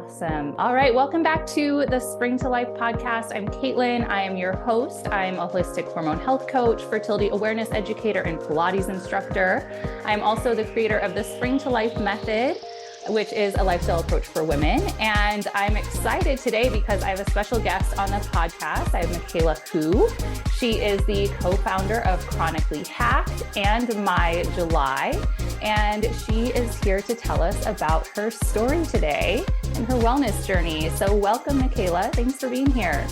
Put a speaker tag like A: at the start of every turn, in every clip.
A: Awesome. All right. Welcome back to the Spring to Life podcast. I'm Caitlin. I am your host. I'm a holistic hormone health coach, fertility awareness educator, and Pilates instructor. I'm also the creator of the Spring to Life method, which is a lifestyle approach for women. And I'm excited today because I have a special guest on the podcast. I have Micaela Hoo. She is the co-founder of Chronically Hacked and My July. And she is here to tell us about her story today and her wellness journey. So welcome, Micaela. Thanks for being here.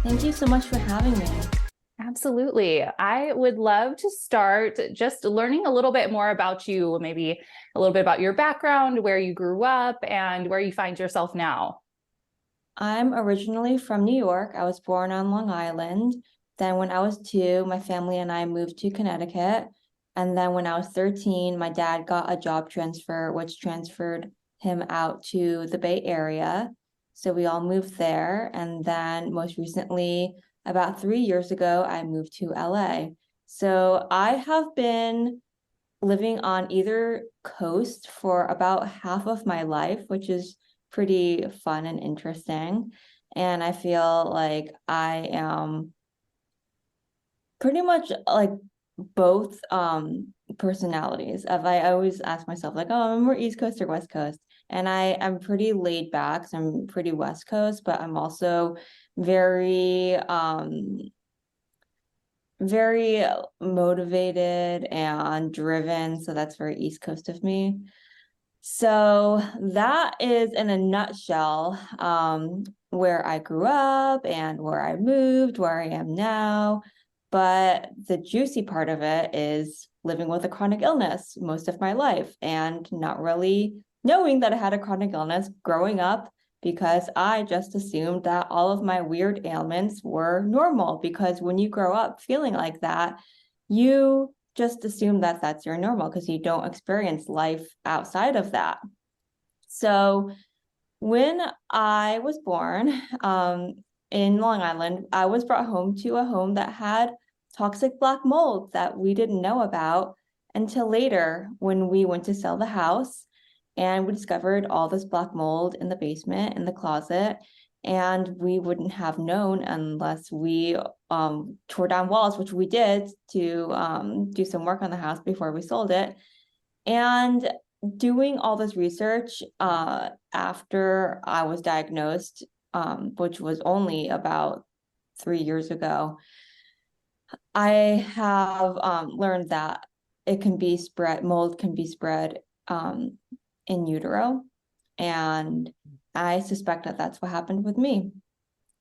B: Thank you so much for having me.
A: Absolutely. I would love to start just learning a little bit more about you, maybe a little bit about your background, where you grew up, and where you find yourself now.
B: I'm originally from New York. I was born on Long Island. Then when I was 2, my family and I moved to Connecticut. And then when I was 13, my dad got a job transfer, which transferred him out to the Bay Area. So we all moved there. And then most recently, about 3 years ago, I moved to LA. So I have been living on either coast for about half of my life, which is pretty fun and interesting. And I feel like I am pretty much like both personalities. I always ask myself, like, oh, I'm more East Coast or West Coast. And I'm pretty laid back, so I'm pretty West Coast, but I'm also very very motivated and driven. So that's very East Coast of me. So that is in a nutshell where I grew up and where I moved, where I am now. But the juicy part of it is living with a chronic illness most of my life and not really knowing that I had a chronic illness growing up, because I just assumed that all of my weird ailments were normal, because when you grow up feeling like that, you just assume that that's your normal because you don't experience life outside of that. So when I was born in Long Island, I was brought home to a home that had toxic black mold that we didn't know about until later when we went to sell the house. And we discovered all this black mold in the basement, in the closet, and we wouldn't have known unless we tore down walls, which we did to do some work on the house before we sold it. And doing all this research after I was diagnosed, which was only about 3 years ago, I have learned that mold can be spread in utero, and I suspect that that's what happened with me.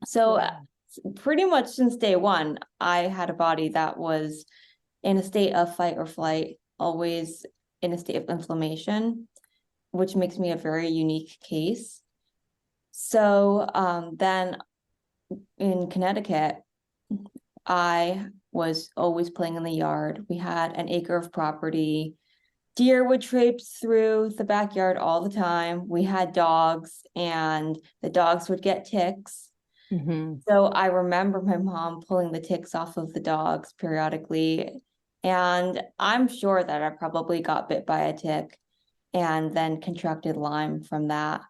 B: So pretty much since day one, I had a body that was in a state of fight or flight, always in a state of inflammation, which makes me a very unique case. So then in Connecticut, I was always playing in the yard. We had an acre of property. Deer would traipse through the backyard all the time. We had dogs, and the dogs would get ticks. Mm-hmm. So I remember my mom pulling the ticks off of the dogs periodically. And I'm sure that I probably got bit by a tick and then contracted Lyme from that.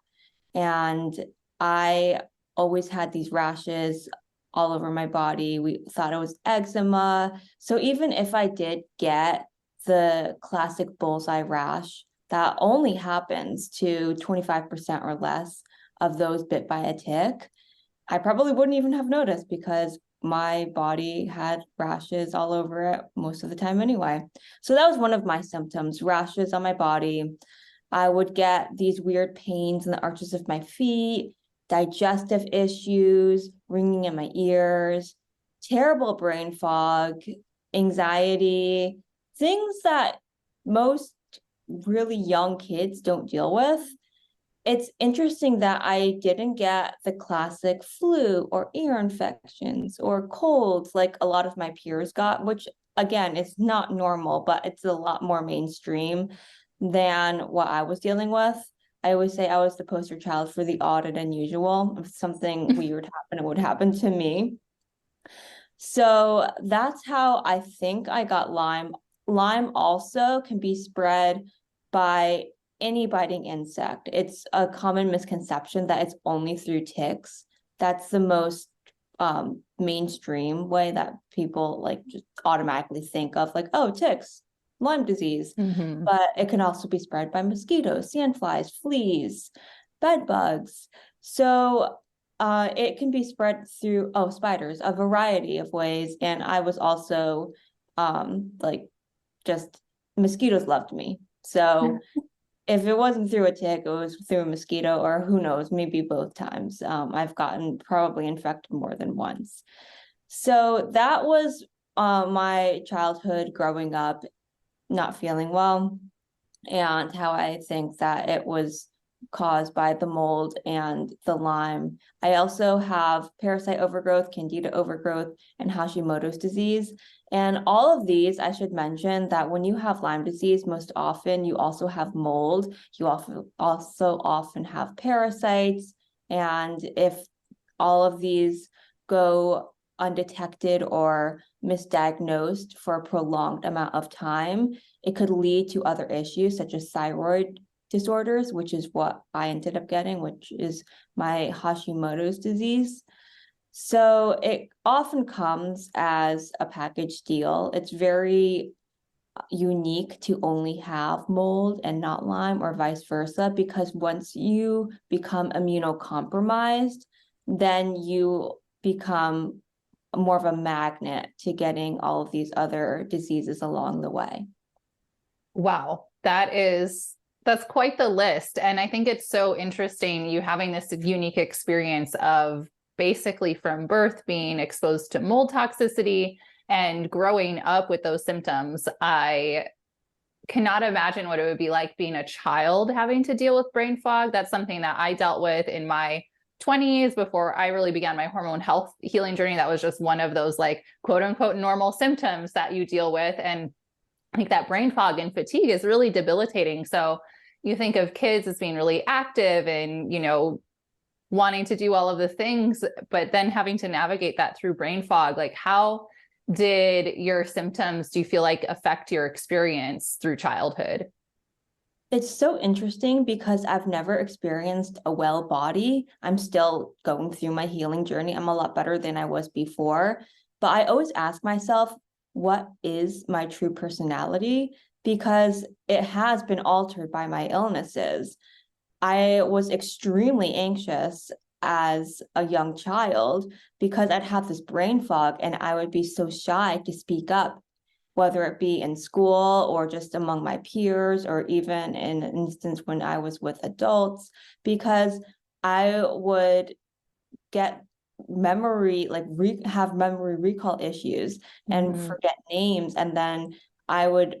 B: And I always had these rashes all over my body. We thought it was eczema. So even if I did get the classic bullseye rash, that only happens to 25% or less of those bit by a tick, I probably wouldn't even have noticed because my body had rashes all over it most of the time anyway. So that was one of my symptoms, rashes on my body. I would get these weird pains in the arches of my feet, digestive issues, ringing in my ears, terrible brain fog, anxiety, things that most really young kids don't deal with. It's interesting that I didn't get the classic flu or ear infections or colds like a lot of my peers got, which again, is not normal, but it's a lot more mainstream than what I was dealing with. I always say I was the poster child for the odd and unusual. If something weird happened, it would happen to me. So that's how I think I got Lyme. Lyme also can be spread by any biting insect. It's a common misconception that it's only through ticks. That's the most mainstream way that people like just automatically think of, like, oh, ticks, Lyme disease. But it can also be spread by mosquitoes, sandflies, fleas, bed bugs. So it can be spread through spiders, a variety of ways. And I was also like, just mosquitoes loved me. So if it wasn't through a tick, it was through a mosquito, or who knows, maybe both times. I've gotten probably infected more than once. So that was my childhood growing up, not feeling well, and how I think that it was caused by the mold and the Lyme. I also have parasite overgrowth, candida overgrowth, and Hashimoto's disease. And all of these, I should mention that when you have Lyme disease, most often you also have mold. You also often have parasites. And if all of these go undetected or misdiagnosed for a prolonged amount of time, it could lead to other issues such as thyroid disorders, which is what I ended up getting, which is my Hashimoto's disease. So it often comes as a package deal. It's very unique to only have mold and not Lyme, or vice versa, because once you become immunocompromised, then you become more of a magnet to getting all of these other diseases along the way.
A: Wow, that's quite the list. And I think it's so interesting you having this unique experience of basically from birth being exposed to mold toxicity and growing up with those symptoms. I cannot imagine what it would be like being a child having to deal with brain fog. That's something that I dealt with in my 20s before I really began my hormone health healing journey. That was just one of those like quote unquote normal symptoms that you deal with. And I think that brain fog and fatigue is really debilitating. So you think of kids as being really active and, wanting to do all of the things, but then having to navigate that through brain fog. Like, how did your symptoms, do you feel like, affect your experience through childhood?
B: It's so interesting because I've never experienced a well body. I'm still going through my healing journey. I'm a lot better than I was before. But I always ask myself, what is my true personality? Because it has been altered by my illnesses. I was extremely anxious as a young child because I'd have this brain fog and I would be so shy to speak up, whether it be in school or just among my peers, or even in an instance when I was with adults, because I would get have memory recall issues and forget names. And then I would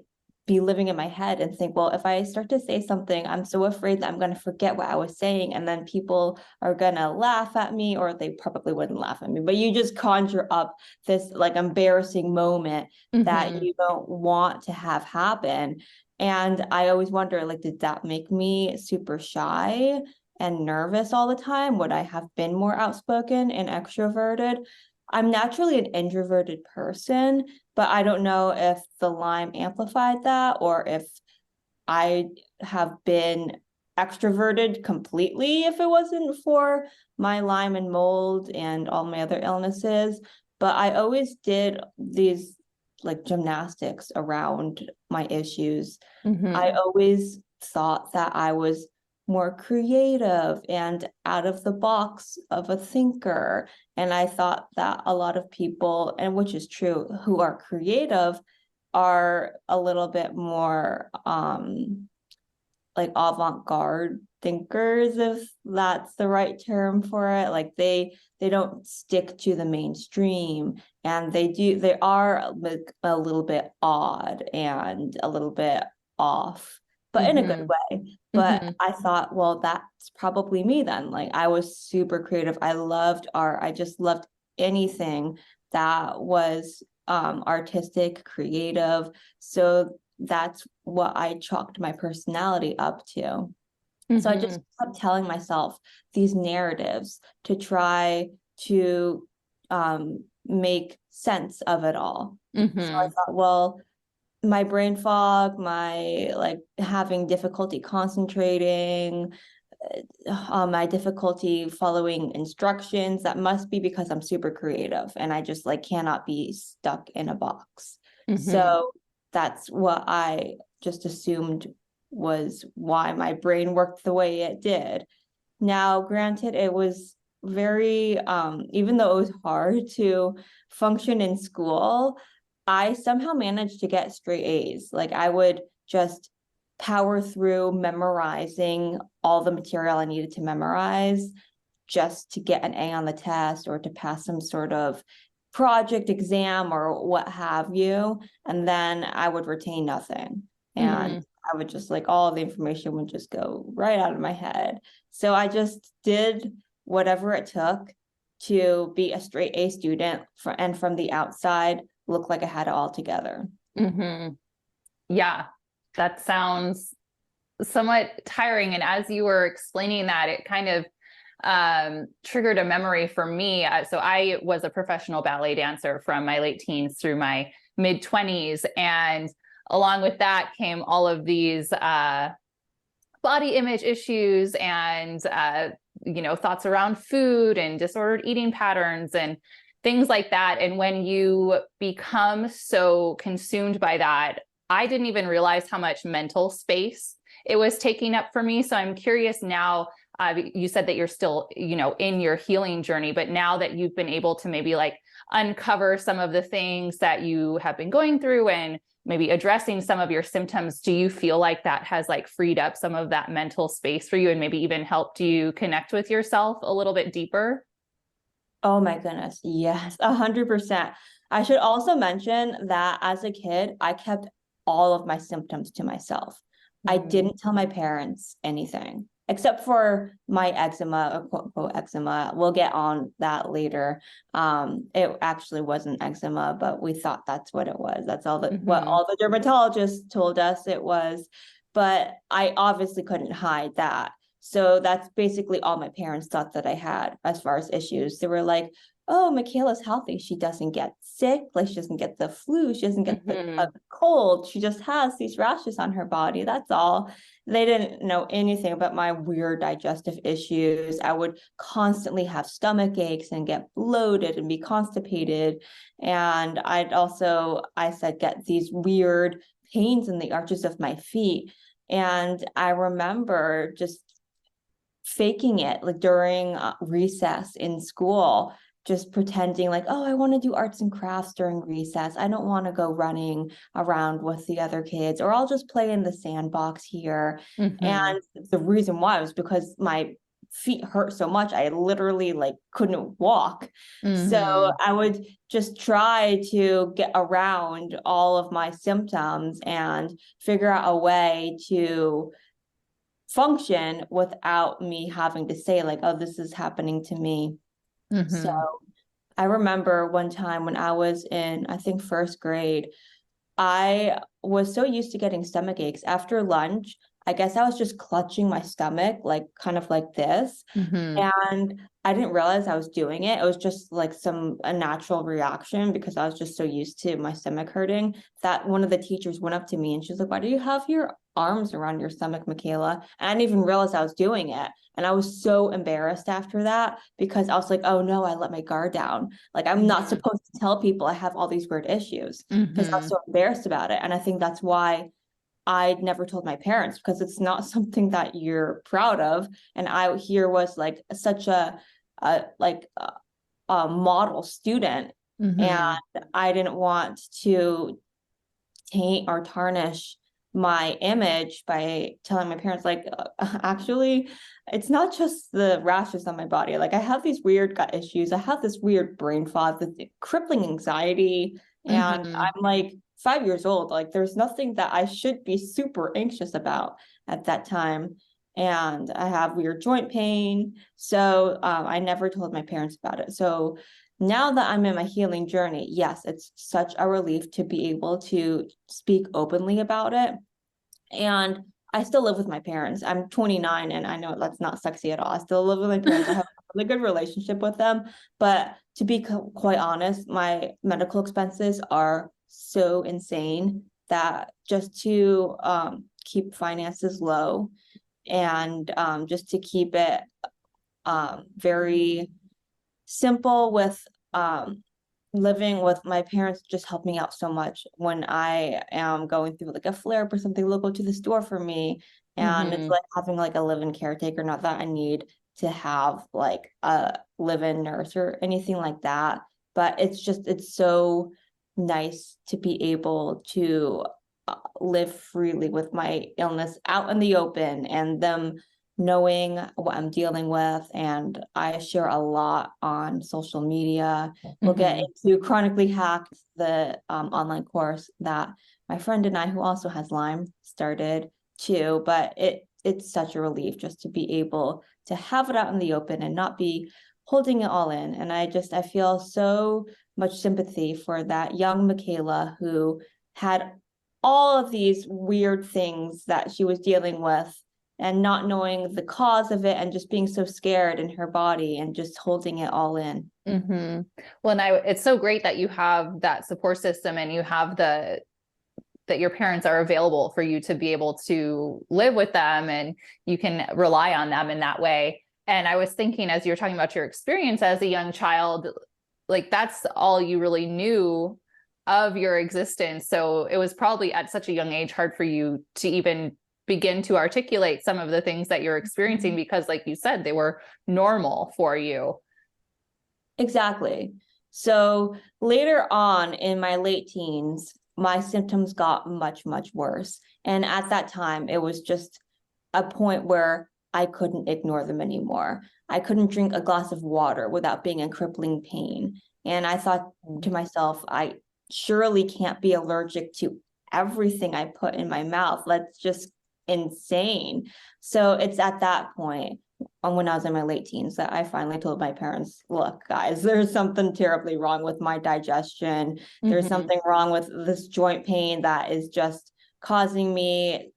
B: be living in my head and think, well, if I start to say something, I'm so afraid that I'm going to forget what I was saying. And then people are going to laugh at me, or they probably wouldn't laugh at me, but you just conjure up this like embarrassing moment that you don't want to have happen. And I always wonder, like, did that make me super shy and nervous all the time? Would I have been more outspoken and extroverted? I'm naturally an introverted person, but I don't know if the Lyme amplified that, or if I have been extroverted completely if it wasn't for my Lyme and mold and all my other illnesses. But I always did these like gymnastics around my issues. I always thought that I was more creative and out of the box of a thinker. And I thought that a lot of people, and which is true, who are creative are a little bit more like avant-garde thinkers, if that's the right term for it. Like they don't stick to the mainstream, and they are like a little bit odd and a little bit off, but in a good way. But I thought, well, that's probably me then. Like, I was super creative. I loved art. I just loved anything that was artistic, creative. So that's what I chalked my personality up to. So I just kept telling myself these narratives to try to make sense of it all. So I thought, well, my brain fog, my like having difficulty concentrating, my difficulty following instructions, that must be because I'm super creative and I just like cannot be stuck in a box. So that's what I just assumed was why my brain worked the way it did. Now, granted, it was very, even though it was hard to function in school, I somehow managed to get straight A's. Like I would just power through memorizing all the material I needed to memorize just to get an A on the test or to pass some sort of project exam or what have you. And then I would retain nothing. And I would just like all the information would just go right out of my head. So I just did whatever it took to be a straight A student and from the outside look like I had it all together.
A: Yeah, that sounds somewhat tiring. And as you were explaining that, it kind of triggered a memory for me. So I was a professional ballet dancer from my late teens through my mid 20s. And along with that came all of these body image issues and, thoughts around food and disordered eating patterns and things like that. And when you become so consumed by that, I didn't even realize how much mental space it was taking up for me. So I'm curious now, you said that you're still, in your healing journey, but now that you've been able to maybe like uncover some of the things that you have been going through and maybe addressing some of your symptoms, do you feel like that has like freed up some of that mental space for you and maybe even helped you connect with yourself a little bit deeper?
B: Oh my goodness. Yes, 100%. I should also mention that as a kid, I kept all of my symptoms to myself. I didn't tell my parents anything except for my eczema, or quote unquote eczema. We'll get on that later. It actually wasn't eczema, but we thought that's what it was. That's all that what all the dermatologists told us it was. But I obviously couldn't hide that. So that's basically all my parents thought that I had as far as issues. They were like, oh, Micaela's healthy. She doesn't get sick. Like she doesn't get the flu. She doesn't get the cold. She just has these rashes on her body. That's all. They didn't know anything about my weird digestive issues. I would constantly have stomach aches and get bloated and be constipated. And I said, get these weird pains in the arches of my feet. And I remember just faking it like during recess in school, just pretending like, oh, I want to do arts and crafts during recess. I don't want to go running around with the other kids, or I'll just play in the sandbox here. And the reason why was because my feet hurt so much. I literally like couldn't walk. So I would just try to get around all of my symptoms and figure out a way to function without me having to say like, oh, this is happening to me. So I remember one time when I was in, I think, first grade, I was so used to getting stomach aches after lunch. I guess I was just clutching my stomach, like kind of like this. And I didn't realize I was doing it. It was just like a natural reaction because I was just so used to my stomach hurting that one of the teachers went up to me and she's like, why do you have your arms around your stomach, Micaela? And I didn't even realize I was doing it. And I was so embarrassed after that because I was like, oh no, I let my guard down. Like I'm not supposed to tell people I have all these weird issues because I was so embarrassed about it. And I think that's why I never told my parents, because it's not something that you're proud of. And I here was like such a model student, and I didn't want to taint or tarnish my image by telling my parents like, actually, it's not just the rashes on my body. Like I have these weird gut issues. I have this weird brain fog, this crippling anxiety, and I'm like 5 years old. Like there's nothing that I should be super anxious about at that time. And I have weird joint pain. So I never told my parents about it. So now that I'm in my healing journey, yes, it's such a relief to be able to speak openly about it. And I still live with my parents. I'm 29 and I know that's not sexy at all. I still live with my parents. I have a really good relationship with them. But to be quite honest, my medical expenses are so insane that just to keep finances low and just to keep it very simple with living with my parents just help me out so much when I am going through like a flare up or something. They'll go to the store for me, and it's like having like a live-in caretaker. Not that I need to have like a live-in nurse or anything like that, but it's so nice to be able to live freely with my illness out in the open and them knowing what I'm dealing with. And I share a lot on social media. We'll get into Chronically Hacked, the online course that my friend and I, who also has Lyme, started too. But it's such a relief just to be able to have it out in the open and not be holding it all in. And I feel so much sympathy for that young Micaela who had all of these weird things that she was dealing with and not knowing the cause of it and just being so scared in her body and just holding it all in.
A: Well, and it's so great that you have that support system and you have that your parents are available for you to be able to live with them and you can rely on them in that way. And I was thinking, as you were talking about your experience as a young child, like that's all you really knew of your existence. So it was probably at such a young age hard for you to even begin to articulate some of the things that you're experiencing because, like you said, they were normal for you.
B: Exactly. So later on in my late teens, my symptoms got much, much worse. And at that time, it was just a point where I couldn't ignore them anymore. I couldn't drink a glass of water without being in crippling pain. And I thought to myself, I surely can't be allergic to everything I put in my mouth. That's just insane. So it's at that point when I was in my late teens that I finally told my parents, look, guys, there's something terribly wrong with my digestion. There's something wrong with this joint pain that is just causing me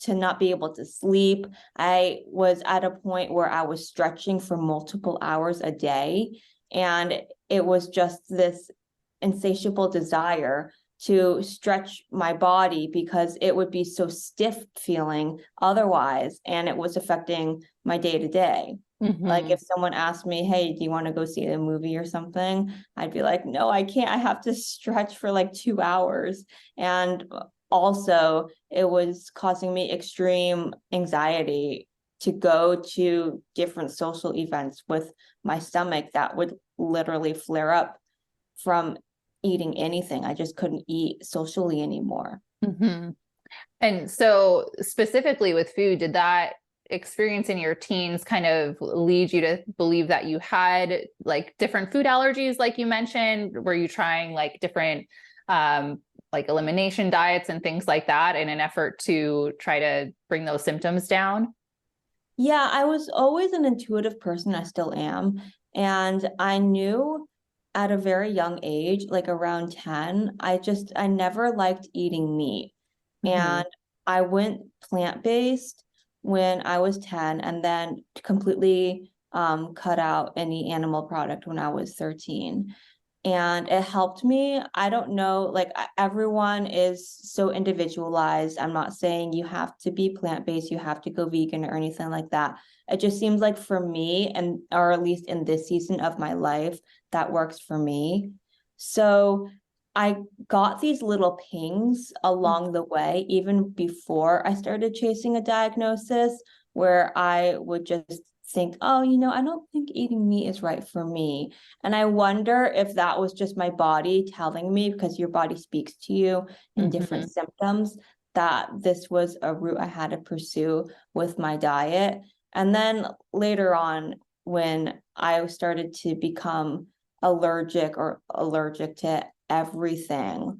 B: to not be able to sleep. I was at a point where I was stretching for multiple hours a day, and it was just this insatiable desire to stretch my body because it would be so stiff feeling otherwise, and it was affecting my day-to-day. Like if someone asked me, hey, do you want to go see a movie or something? I'd be like, no, I can't. I have to stretch for like 2 hours. And also it was causing me extreme anxiety to go to different social events with my stomach that would literally flare up from eating anything. I just couldn't eat socially anymore.
A: And so specifically with food, did that experience in your teens kind of lead you to believe that you had like different food allergies, like you mentioned? Were you trying like different like elimination diets and things like that in an effort to try to bring those symptoms down?
B: Yeah, I was always an intuitive person. I still am. And I knew at a very young age, like around 10, I never liked eating meat. And I went plant-based when I was 10 and then completely cut out any animal product when I was 13. And it helped me. I don't know, like everyone is so individualized. I'm not saying you have to be plant-based, you have to go vegan or anything like that. It just seems like for me, and or at least in this season of my life, that works for me. So I got these little pings along the way, even before I started chasing a diagnosis, where I would just think, oh, I don't think eating meat is right for me. And I wonder if that was just my body telling me, because your body speaks to you in different symptoms, that this was a route I had to pursue with my diet. And then later on, when I started to become allergic to everything,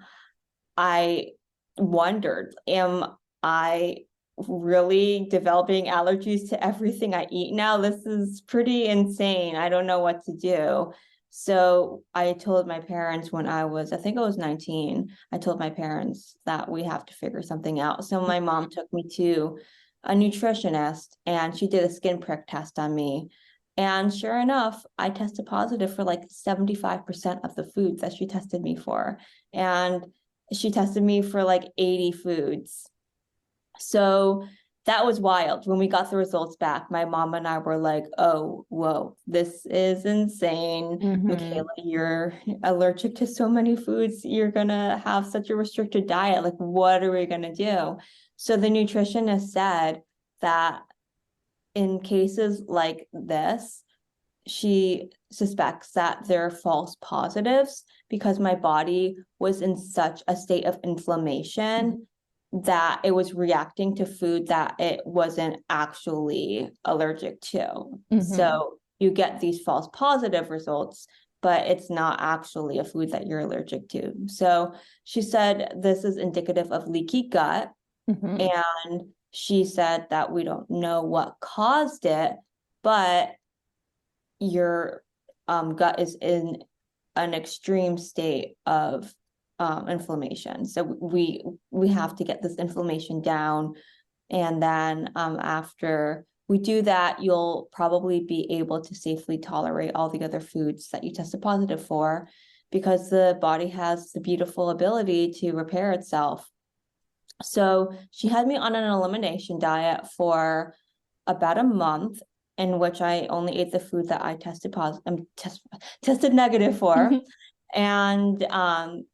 B: I wondered, am I really developing allergies to everything I eat now? This is pretty insane. I don't know what to do. So I told my parents when I think I was 19, I told my parents that we have to figure something out. So my mom took me to a nutritionist and she did a skin prick test on me. And sure enough, I tested positive for like 75% of the foods that she tested me for. And she tested me for like 80 foods. So that was wild. When we got the results back, my mom and I were like, oh, whoa, this is insane. Micaela, you're allergic to so many foods. You're going to have such a restricted diet. Like, what are we going to do? So the nutritionist said that in cases like this, she suspects that they're false positives because my body was in such a state of inflammation that it was reacting to food that it wasn't actually allergic to. So you get these false positive results, but it's not actually a food that you're allergic to. So she said this is indicative of leaky gut. And she said that we don't know what caused it, but your gut is in an extreme state of inflammation. So we have to get this inflammation down. And then after we do that, you'll probably be able to safely tolerate all the other foods that you tested positive for, because the body has the beautiful ability to repair itself. So she had me on an elimination diet for about a month, in which I only ate the food that I tested negative for. And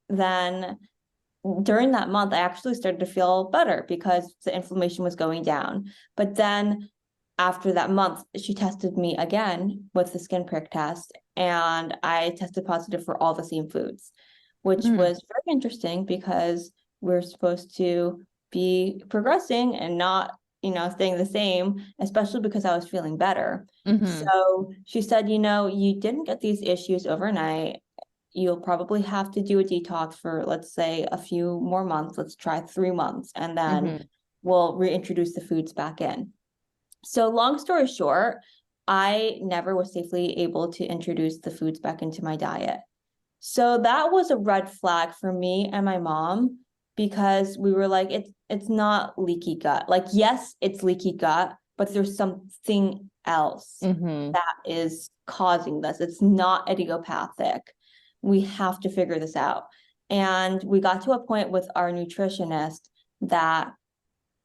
B: then during that month, I actually started to feel better because the inflammation was going down. But then after that month, she tested me again with the skin prick test, and I tested positive for all the same foods, which was very interesting because we're supposed to be progressing and not, staying the same, especially because I was feeling better. So she said, you didn't get these issues overnight. You'll probably have to do a detox for, let's say, a few more months. Let's try 3 months, and then we'll reintroduce the foods back in. So long story short, I never was safely able to introduce the foods back into my diet. So that was a red flag for me and my mom, because we were like, it's not leaky gut. Like, yes, it's leaky gut, but there's something else that is causing this. It's not idiopathic. We have to figure this out. And we got to a point with our nutritionist that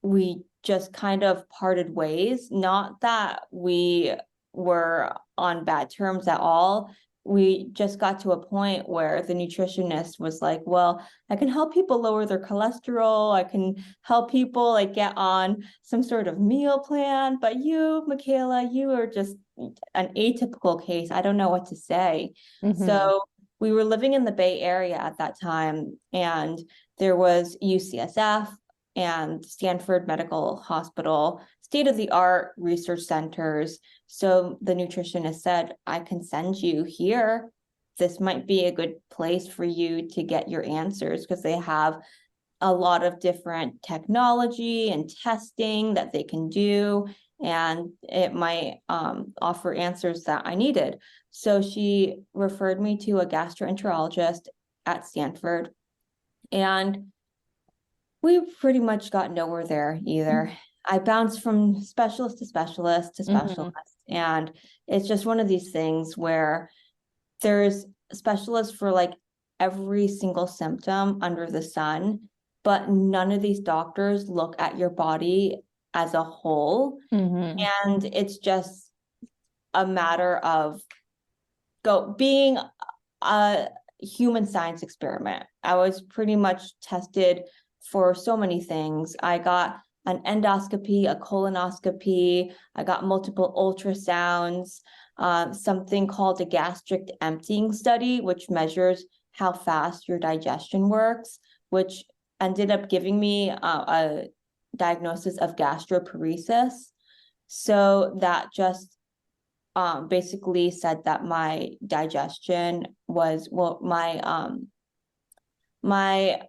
B: we just kind of parted ways. Not that we were on bad terms at all. We just got to a point where the nutritionist was like, well, I can help people lower their cholesterol. I can help people like get on some sort of meal plan. But you, Micaela, you are just an atypical case. I don't know what to say. So we were living in the Bay Area at that time, and there was UCSF and Stanford Medical Hospital, state-of-the-art research centers. So the nutritionist said, I can send you here. This might be a good place for you to get your answers, because they have a lot of different technology and testing that they can do, and it might offer answers that I needed. So she referred me to a gastroenterologist at Stanford, and we pretty much got nowhere there either. I bounced from specialist to specialist to specialist, and it's just one of these things where there's specialists for like every single symptom under the sun, but none of these doctors look at your body as a whole. And it's just a matter of being a human science experiment. I was pretty much tested for so many things. I got an endoscopy, a colonoscopy, I got multiple ultrasounds, something called a gastric emptying study, which measures how fast your digestion works, which ended up giving me a diagnosis of gastroparesis. So that just basically said that my digestion was, my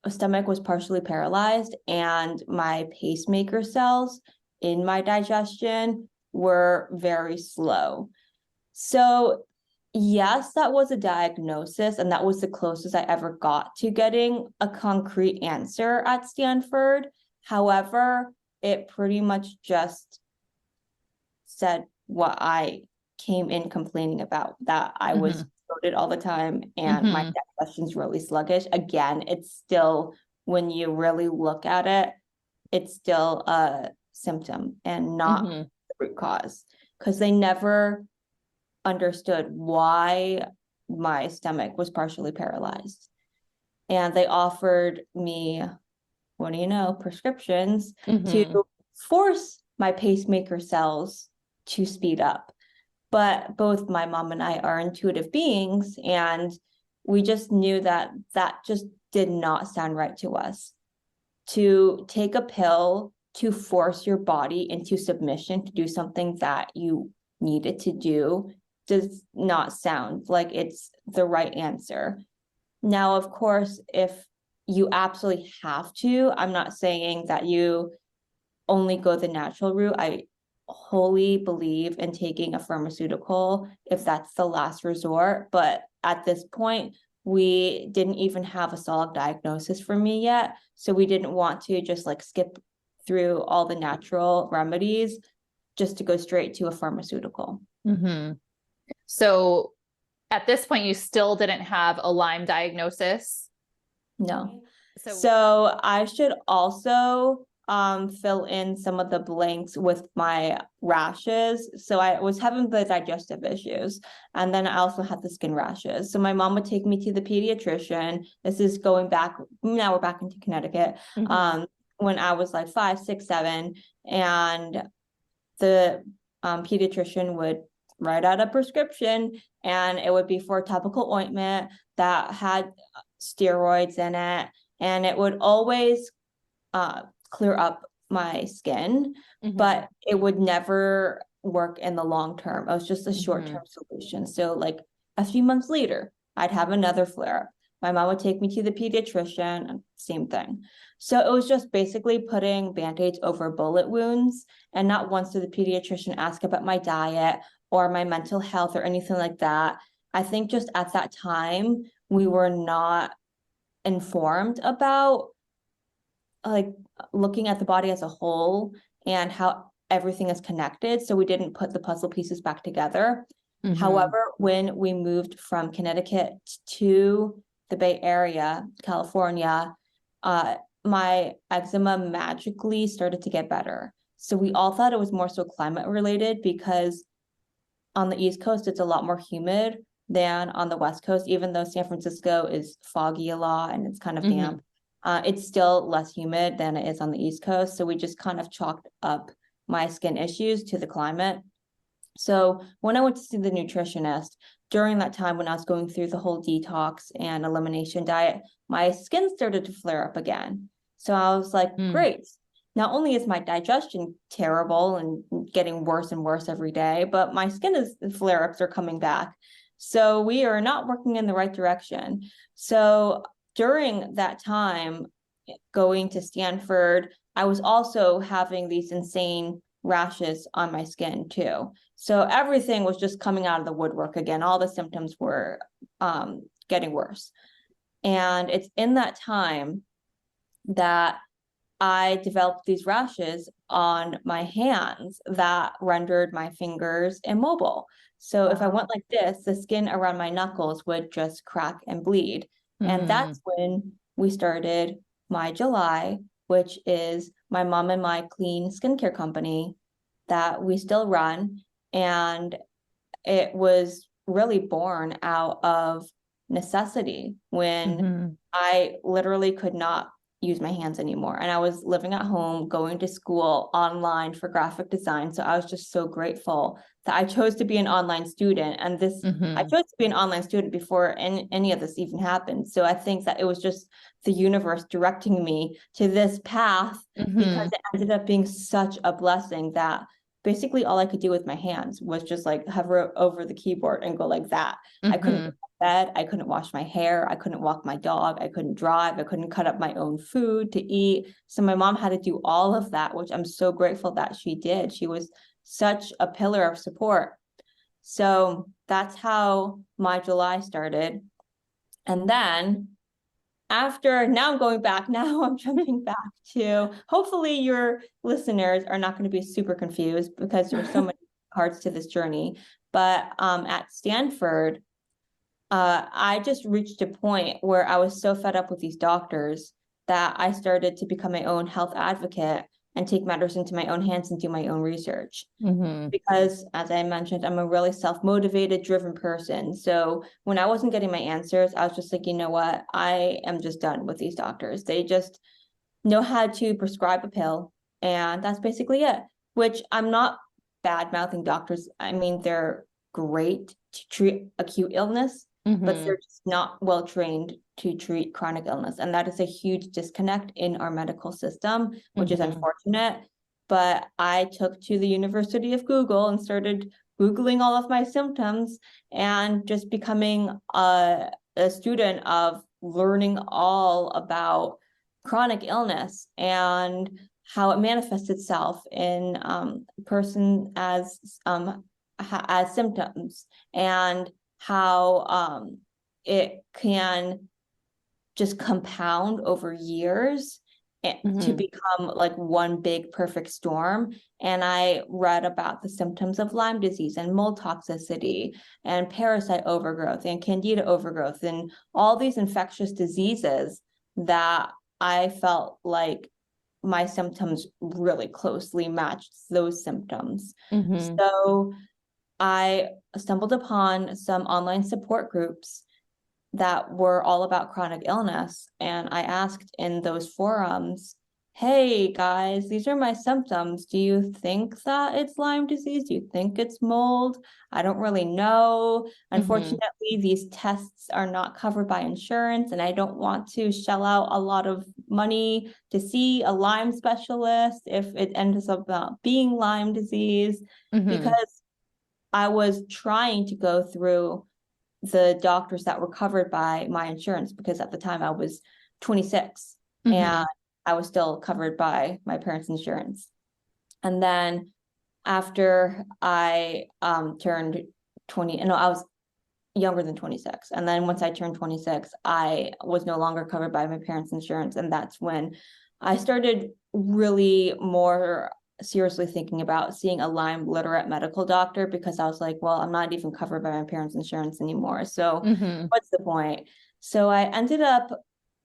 B: stomach was partially paralyzed, and my pacemaker cells in my digestion were very slow. So yes, that was a diagnosis, and that was the closest I ever got to getting a concrete answer at Stanford. However, it pretty much just said what I came in complaining about, that I was bloated all the time and my digestion's really sluggish. Again, it's still, when you really look at it, it's still a symptom and not the root cause, because they never understood why my stomach was partially paralyzed. And they offered me, what do you know, prescriptions to force my pacemaker cells to speed up. But both my mom and I are intuitive beings, and we just knew that that just did not sound right to us. To take a pill to force your body into submission to do something that you needed to do does not sound like it's the right answer. Now, of course, if you absolutely have to, I'm not saying that you only go the natural route. I wholly believe in taking a pharmaceutical if that's the last resort. But at this point, we didn't even have a solid diagnosis for me yet. So we didn't want to just like skip through all the natural remedies just to go straight to a pharmaceutical.
A: So at this point, you still didn't have a Lyme diagnosis?
B: No. So I should also fill in some of the blanks with my rashes. So I was having the digestive issues, and then I also had the skin rashes. So my mom would take me to the pediatrician. This is going back, now we're back into Connecticut. When I was like 5, 6, 7, and the pediatrician would write out a prescription, and it would be for a topical ointment that had steroids in it, and it would always clear up my skin, but it would never work in the long term. It was just a short-term solution. So like a few months later, I'd have another flare. My mom would take me to the pediatrician, same thing. So it was just basically putting Band-Aids over bullet wounds. And not once did the pediatrician ask about my diet or my mental health or anything like that. I think just at that time, we were not informed about like looking at the body as a whole and how everything is connected. So we didn't put the puzzle pieces back together. However, when we moved from Connecticut to the Bay Area, California, my eczema magically started to get better. So we all thought it was more so climate related, because on the East Coast, it's a lot more humid than on the West Coast, even though San Francisco is foggy a lot and it's kind of damp. It's still less humid than it is on the East Coast. So we just kind of chalked up my skin issues to the climate. So when I went to see the nutritionist, during that time when I was going through the whole detox and elimination diet, my skin started to flare up again. So I was like, great. Not only is my digestion terrible and getting worse and worse every day, but my flare-ups are coming back. So we are not working in the right direction. So during that time, going to Stanford, I was also having these insane rashes on my skin too. So everything was just coming out of the woodwork again. All the symptoms were getting worse. And it's in that time that I developed these rashes on my hands that rendered my fingers immobile. So if I went like this, the skin around my knuckles would just crack and bleed. And that's when we started My July, which is my mom and my clean skincare company that we still run. And it was really born out of necessity when I literally could not use my hands anymore. And I was living at home, going to school online for graphic design. So I was just so grateful that I chose to be an online student. And I chose to be an online student before any of this even happened. So I think that it was just the universe directing me to this path, because it ended up being such a blessing that basically all I could do with my hands was just like hover over the keyboard and go like that. I couldn't go to bed. I couldn't wash my hair. I couldn't walk my dog. I couldn't drive. I couldn't cut up my own food to eat. So my mom had to do all of that, which I'm so grateful that she did. She was such a pillar of support. So that's how My July started. And then now I'm going back. Now I'm jumping back to, hopefully your listeners are not going to be super confused because there's so many parts to this journey. But at Stanford, I just reached a point where I was so fed up with these doctors that I started to become my own health advocate and take matters into my own hands and do my own research. Because, as I mentioned, I'm a really self-motivated, driven person. So when I wasn't getting my answers, I was just like, you know what? I am just done with these doctors. They just know how to prescribe a pill, and that's basically it. Which, I'm not bad mouthing doctors. I mean, they're great to treat acute illness, but they're just not well trained to treat chronic illness. And that is a huge disconnect in our medical system, which is unfortunate. But I took to the University of Google and started Googling all of my symptoms and just becoming a student of learning all about chronic illness and how it manifests itself in a person as symptoms, and how it can just compound over years to become like one big perfect storm. And I read about the symptoms of Lyme disease and mold toxicity and parasite overgrowth and candida overgrowth and all these infectious diseases that I felt like my symptoms really closely matched those symptoms. So I stumbled upon some online support groups that were all about chronic illness. And I asked in those forums, hey guys, these are my symptoms. Do you think that it's Lyme disease? Do you think it's mold? I don't really know. Unfortunately, these tests are not covered by insurance, and I don't want to shell out a lot of money to see a Lyme specialist if it ends up being Lyme disease, because I was trying to go through the doctors that were covered by my insurance, because at the time I was 26 and I was still covered by my parents' insurance. And then after I turned 20, no, I was younger than 26. And then once I turned 26, I was no longer covered by my parents' insurance. And that's when I started really more seriously thinking about seeing a Lyme literate medical doctor, because I was like, well, I'm not even covered by my parents' insurance anymore. So what's the point? So I ended up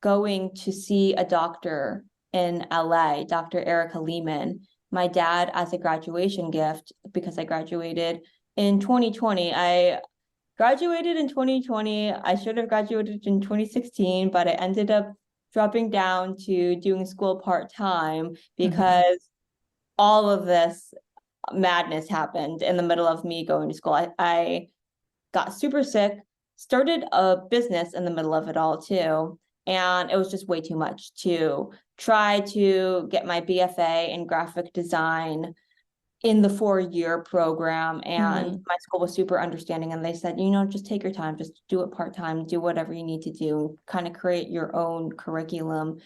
B: going to see a doctor in LA, Dr. Erica Lehman, my dad, as a graduation gift, because I graduated in 2020. I graduated in 2020. I should have graduated in 2016, but I ended up dropping down to doing school part-time because all of this madness happened in the middle of me going to school. I got super sick, started a business in the middle of it all too. And it was just way too much to try to get my BFA in graphic design in the 4-year program. And my school was super understanding. And they said, just take your time, just do it part-time, do whatever you need to do, kind of create your own curriculum.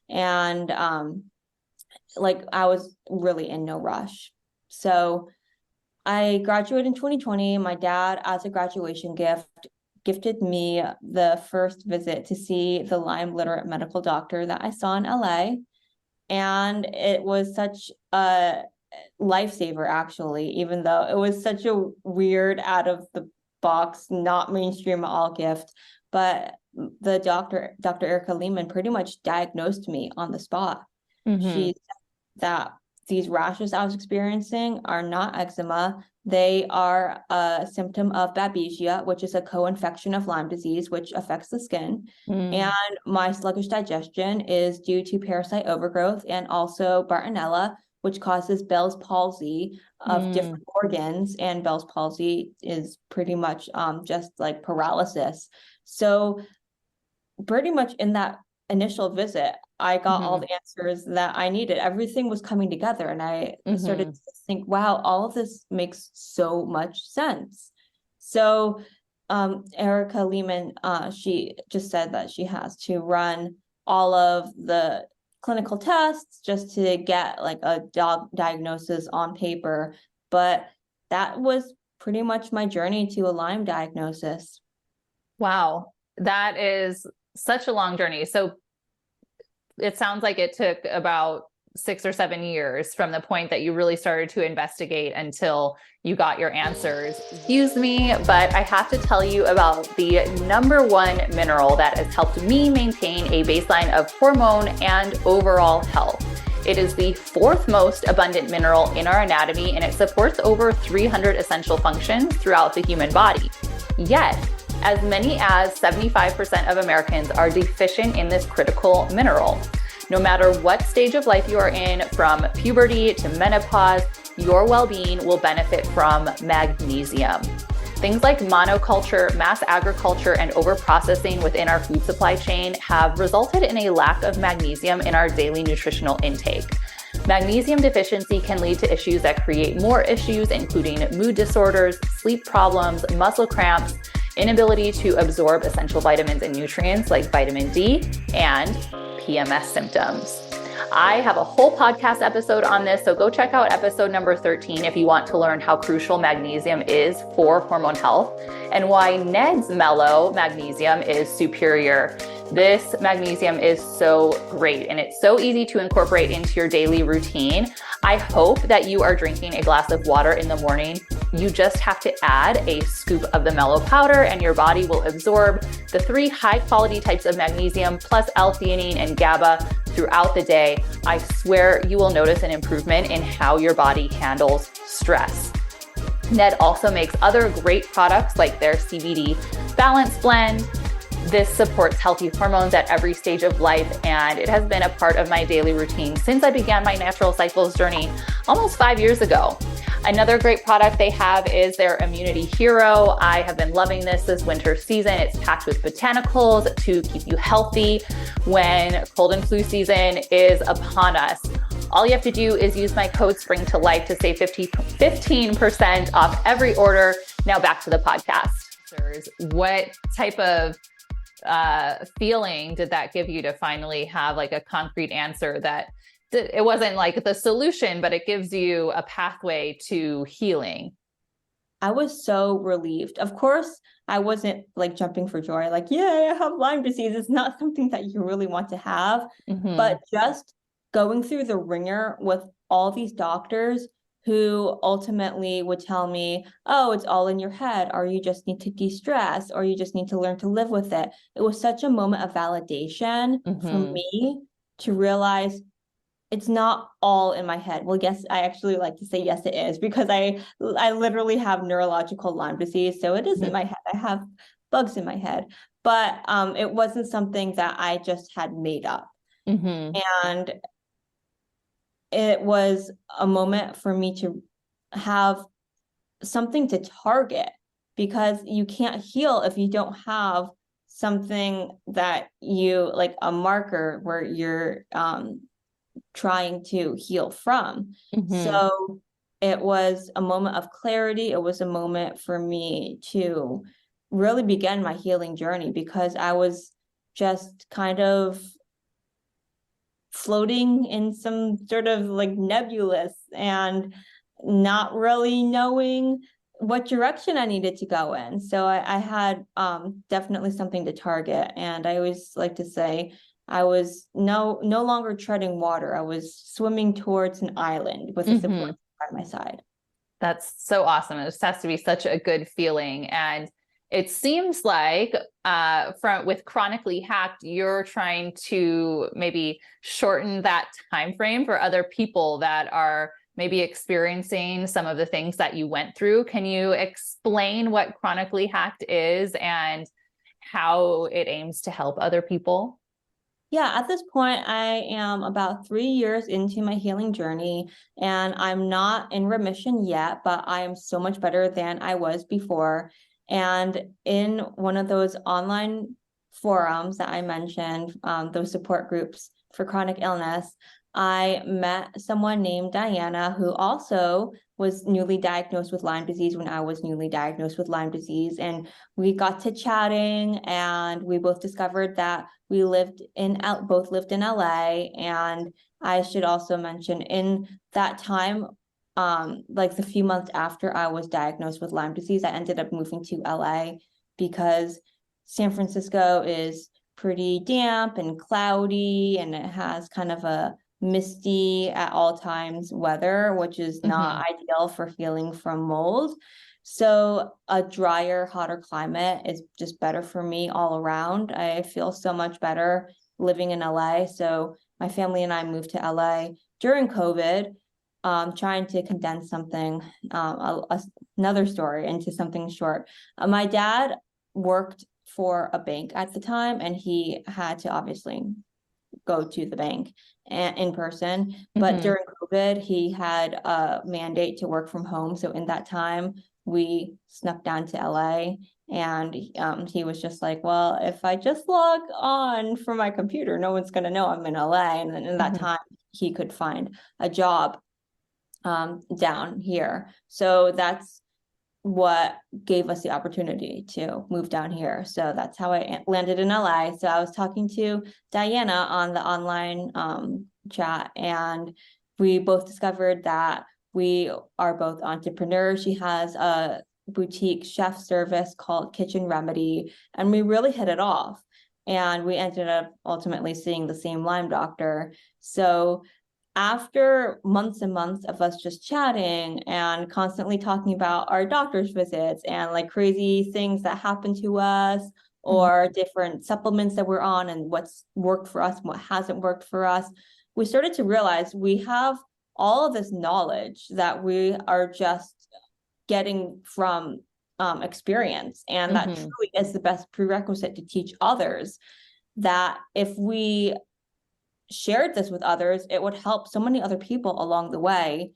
B: And like, I was really in no rush. So I graduated in 2020. My dad, as a graduation gift, gifted me the first visit to see the Lyme literate medical doctor that I saw in LA. And it was such a lifesaver, actually, even though it was such a weird, out of the box, not mainstream at all gift. But the doctor, Dr. Erica Lehman, pretty much diagnosed me on the spot. She said that these rashes I was experiencing are not eczema. They are a symptom of babesia, which is a co-infection of Lyme disease, which affects the skin. And my sluggish digestion is due to parasite overgrowth and also Bartonella, which causes Bell's palsy of different organs. And Bell's palsy is pretty much just like paralysis. So pretty much in that initial visit, I got all the answers that I needed. Everything was coming together, and I started to think, wow, all of this makes so much sense. So Erica Lehman, she just said that she has to run all of the clinical tests just to get like a diagnosis on paper. But that was pretty much my journey to a Lyme diagnosis.
A: Wow, that is such a long journey. So it sounds like it took about 6 or 7 years from the point that you really started to investigate until you got your answers. Excuse me, but I have to tell you about the number one mineral that has helped me maintain a baseline of hormone and overall health. It is the fourth most abundant mineral in our anatomy, and it supports over 300 essential functions throughout the human body. Yet, as many as 75% of Americans are deficient in this critical mineral. No matter what stage of life you are in, from puberty to menopause, your well-being will benefit from magnesium. Things like monoculture, mass agriculture, and overprocessing within our food supply chain have resulted in a lack of magnesium in our daily nutritional intake. Magnesium deficiency can lead to issues that create more issues, including mood disorders, sleep problems, muscle cramps, inability to absorb essential vitamins and nutrients like vitamin D, and PMS symptoms. I have a whole podcast episode on this, so go check out episode number 13 if you want to learn how crucial magnesium is for hormone health and why Ned's Mellow Magnesium is superior. This magnesium is so great and it's so easy to incorporate into your daily routine. I hope that you are drinking a glass of water in the morning. You just have to add a scoop of the Mellow powder and your body will absorb the 3 high quality types of magnesium plus L-theanine and GABA throughout the day. I swear you will notice an improvement in how your body handles stress. Ned also makes other great products like their CBD Balance Blend. This supports healthy hormones at every stage of life, and it has been a part of my daily routine since I began my natural cycles journey almost 5 years ago. Another great product they have is their Immunity Hero. I have been loving this winter season. It's packed with botanicals to keep you healthy when cold and flu season is upon us. All you have to do is use my code SPRINGTOLIFE to save 15% off every order. Now back to the podcast. What type of feeling did that give you to finally have like a concrete answer that it wasn't like the solution, but it gives you a pathway to healing?
B: I was so relieved. Of course, I wasn't like jumping for joy, like, yeah, I have Lyme disease. It's not something that you really want to have, but just going through the ringer with all these doctors who ultimately would tell me, oh, it's all in your head, or you just need to de-stress, or you just need to learn to live with it. It was such a moment of validation for me to realize it's not all in my head. Well, yes, I actually like to say yes, it is, because I literally have neurological Lyme disease. So it is in my head. I have bugs in my head, but it wasn't something that I just had made up. And it was a moment for me to have something to target, because you can't heal if you don't have something that you like, a marker where you're trying to heal from. So it was a moment of clarity. It was a moment for me to really begin my healing journey, because I was just kind of floating in some sort of like nebulous and not really knowing what direction I needed to go in. So I had definitely something to target. And I always like to say I was no longer treading water. I was swimming towards an island with a support by my side.
A: That's so awesome. It just has to be such a good feeling. And it seems like with Chronically Hacked, you're trying to maybe shorten that time frame for other people that are maybe experiencing some of the things that you went through. Can you explain what Chronically Hacked is and how it aims to help other people?
B: Yeah, at this point, I am about 3 years into my healing journey, and I'm not in remission yet, but I am so much better than I was before. And in one of those online forums that I mentioned, those support groups for chronic illness, I met someone named Diana, who also was newly diagnosed with Lyme disease when I was newly diagnosed with Lyme disease. And we got to chatting, and we both discovered that we both lived in LA. And I should also mention, in that time, like the few months after I was diagnosed with Lyme disease, I ended up moving to LA because San Francisco is pretty damp and cloudy, and it has kind of a misty at all times weather, which is not ideal for healing from mold. So a drier, hotter climate is just better for me all around. I feel so much better living in LA. So my family and I moved to LA during COVID, trying to condense something, another story into something short. My dad worked for a bank at the time, and he had to obviously go to the bank in person. But during COVID, he had a mandate to work from home. So in that time, we snuck down to LA, and he was just like, well, if I just log on from my computer, no one's going to know I'm in LA. And then in that time, he could find a job down here. So that's what gave us the opportunity to move down here. So that's how I landed in LA. So I was talking to Dianna on the online chat, and we both discovered that we are both entrepreneurs. She has a boutique chef service called Kitchen Remedy, and we really hit it off. And we ended up ultimately seeing the same Lyme doctor. So after months and months of us just chatting and constantly talking about our doctor's visits and like crazy things that happen to us, or different supplements that we're on and what's worked for us and what hasn't worked for us, we started to realize we have all of this knowledge that we are just getting from experience. And that truly is the best prerequisite to teach others, that if we shared this with others, it would help so many other people along the way.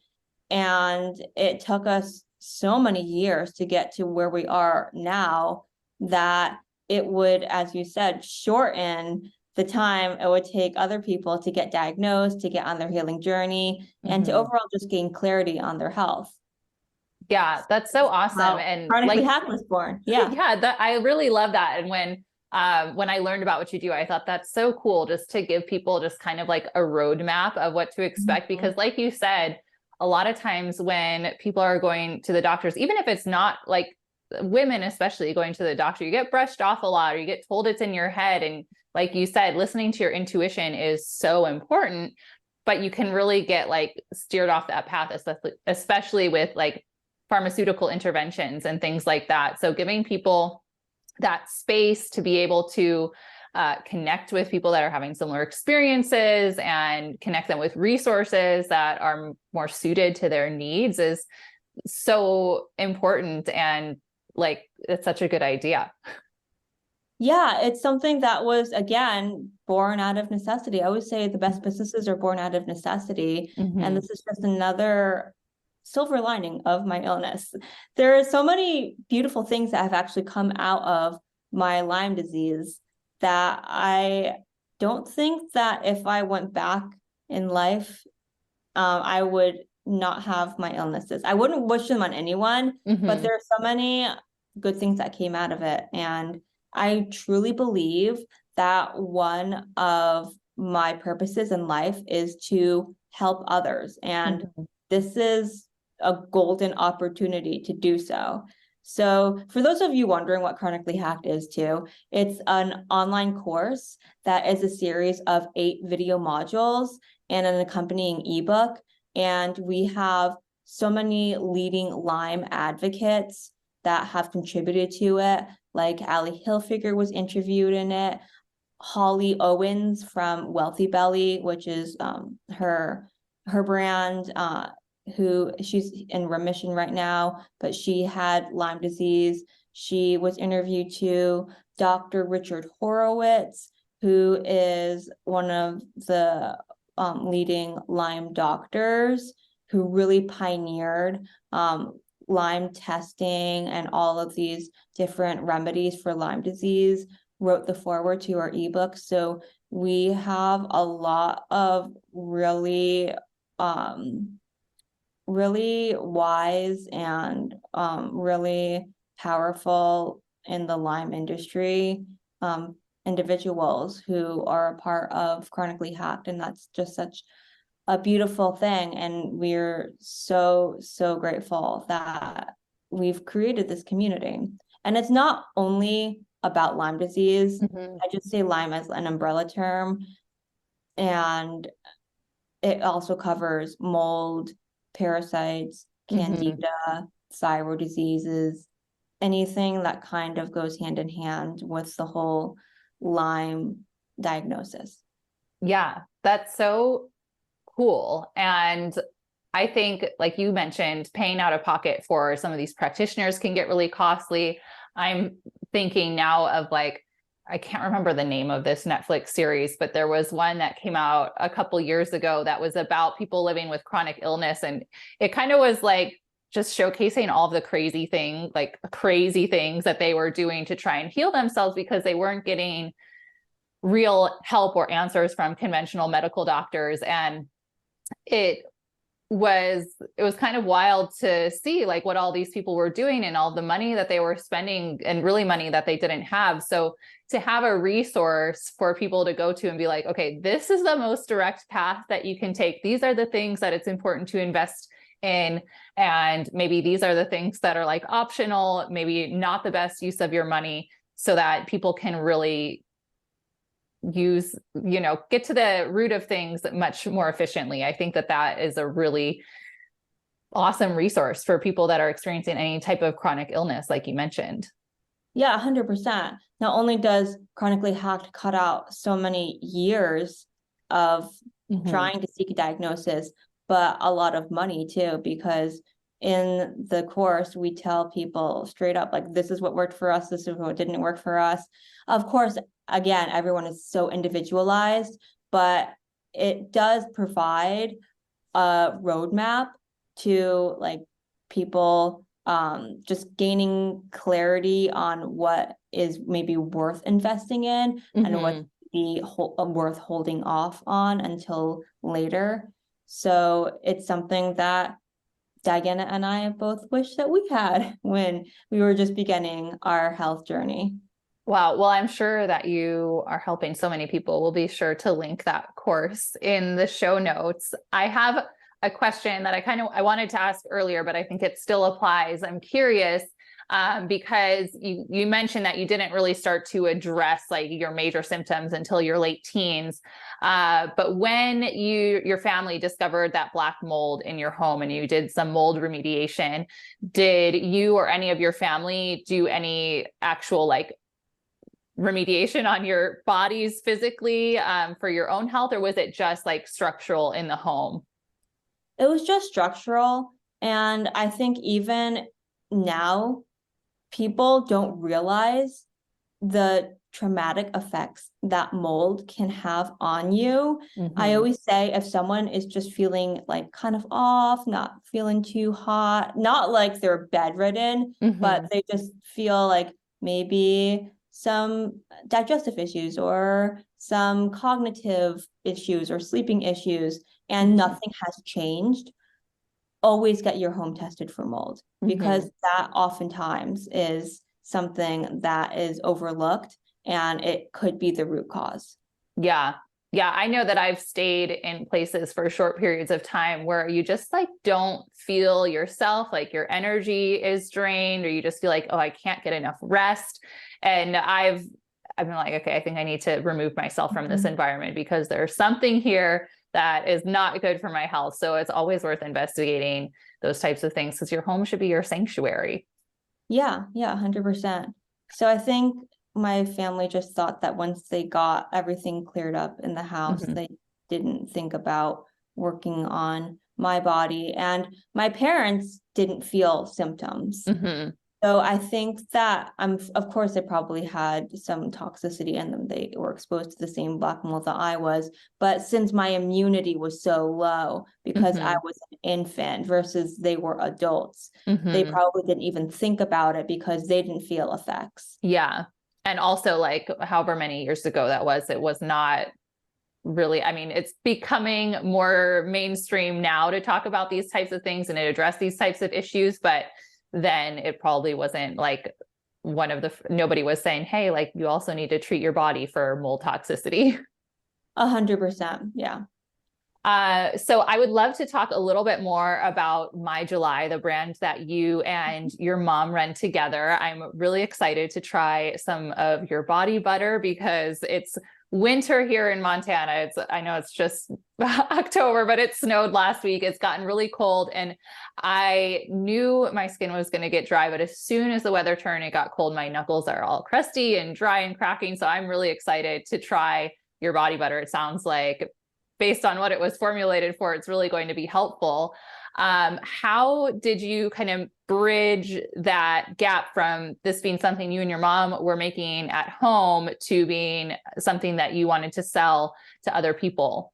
B: And it took us so many years to get to where we are now, that it would, as you said, shorten the time it would take other people to get diagnosed, to get on their healing journey, and to overall just gain clarity on their health.
A: Yeah, that's so awesome. And
B: Chronically Hacked was born. Yeah.
A: Yeah, I really love that. And when I learned about what you do, I thought that's so cool, just to give people just kind of like a roadmap of what to expect. Because like you said, a lot of times when people are going to the doctors, even if it's not like women, especially going to the doctor, you get brushed off a lot, or you get told it's in your head. And like you said, listening to your intuition is so important, but you can really get like steered off that path, especially with like pharmaceutical interventions and things like that. So giving people that space to be able to connect with people that are having similar experiences and connect them with resources that are more suited to their needs is so important. And like, it's such a good idea.
B: Yeah, it's something that was, again, born out of necessity. I always say the best businesses are born out of necessity. And this is just another silver lining of my illness. There are so many beautiful things that have actually come out of my Lyme disease that I don't think that if I went back in life, I would not have my illnesses. I wouldn't wish them on anyone, but there are so many good things that came out of it. And I truly believe that one of my purposes in life is to help others. And this is a golden opportunity to do so. So for those of you wondering what Chronically Hacked is too, it's an online course that is a series of 8 video modules and an accompanying ebook. And we have so many leading Lyme advocates that have contributed to it. Like Allie Hilfiger was interviewed in it. Holly Owens from Wealthy Belly, which is her brand, who she's in remission right now, but she had Lyme disease. She was interviewed too. Dr. Richard Horowitz, who is one of the leading Lyme doctors, who really pioneered Lyme testing and all of these different remedies for Lyme disease, wrote the foreword to our ebook. So we have a lot of really wise and really powerful in the Lyme industry individuals who are a part of Chronically Hacked. And that's just such a beautiful thing. And we're so grateful that we've created this community. And it's not only about Lyme disease. I just say Lyme as an umbrella term. And it also covers mold, parasites, candida, thyroid diseases, anything that kind of goes hand in hand with the whole Lyme diagnosis.
A: Yeah, that's so cool. And I think, like you mentioned, paying out of pocket for some of these practitioners can get really costly. I'm thinking now of like, I can't remember the name of this Netflix series, but there was one that came out a couple years ago that was about people living with chronic illness. And it kind of was like just showcasing all of the crazy things that they were doing to try and heal themselves because they weren't getting real help or answers from conventional medical doctors. And it was kind of wild to see like what all these people were doing and all the money that they were spending, and really money that they didn't have. So to have a resource for people to go to and be like, okay, this is the most direct path that you can take. These are the things that it's important to invest in. And maybe these are the things that are like optional, maybe not the best use of your money, so that people can really get to the root of things much more efficiently. I think that is a really awesome resource for people that are experiencing any type of chronic illness, like you mentioned.
B: Yeah, 100%. Not only does Chronically Hacked cut out so many years of trying to seek a diagnosis, but a lot of money too, because in the course, we tell people straight up, like, this is what worked for us, this is what didn't work for us. Of course, again, everyone is so individualized, but it does provide a roadmap to like people just gaining clarity on what is maybe worth investing in and what be worth holding off on until later. So it's something that Dianna and I both wish that we had when we were just beginning our health journey.
A: Wow. Well, I'm sure that you are helping so many people. We'll be sure to link that course in the show notes. I have a question that I wanted to ask earlier, but I think it still applies. I'm curious because you mentioned that you didn't really start to address like your major symptoms until your late teens. But when your family discovered that black mold in your home and you did some mold remediation, did you or any of your family do any actual like remediation on your bodies physically for your own health, or was it just like structural in the home?
B: It was just structural. And I think even now, people don't realize the traumatic effects that mold can have on you. I always say if someone is just feeling like kind of off, not feeling too hot, not like they're bedridden, but they just feel like maybe some digestive issues or some cognitive issues or sleeping issues, and nothing has changed, always get your home tested for mold, because that oftentimes is something that is overlooked and it could be the root cause.
A: Yeah. Yeah. I know that I've stayed in places for short periods of time where you just like don't feel yourself, like your energy is drained, or you just feel like, oh, I can't get enough rest. And I've been like, okay, I think I need to remove myself from this environment because there's something here that is not good for my health. So it's always worth investigating those types of things because your home should be your sanctuary.
B: Yeah, 100%. So I think my family just thought that once they got everything cleared up in the house, they didn't think about working on my body. And my parents didn't feel symptoms. So I think that of course, they probably had some toxicity in them. They were exposed to the same black mold that I was. But since my immunity was so low because I was an infant versus they were adults, they probably didn't even think about it because they didn't feel effects.
A: Yeah. And also like however many years ago that was, it was not really, I mean, it's becoming more mainstream now to talk about these types of things and to address these types of issues. But then it probably wasn't like nobody was saying, hey, like you also need to treat your body for mold toxicity.
B: 100%. Yeah.
A: So I would love to talk a little bit more about My July, the brand that you and your mom run together. I'm really excited to try some of your body butter because it's winter here in Montana. I know it's just October, but it snowed last week. It's gotten really cold, and I knew my skin was going to get dry, but as soon as the weather turned, it got cold. My knuckles are all crusty and dry and cracking. So I'm really excited to try your body butter. It sounds like, based on what it was formulated for, it's really going to be helpful. How did you kind of bridge that gap from this being something you and your mom were making at home to being something that you wanted to sell to other people?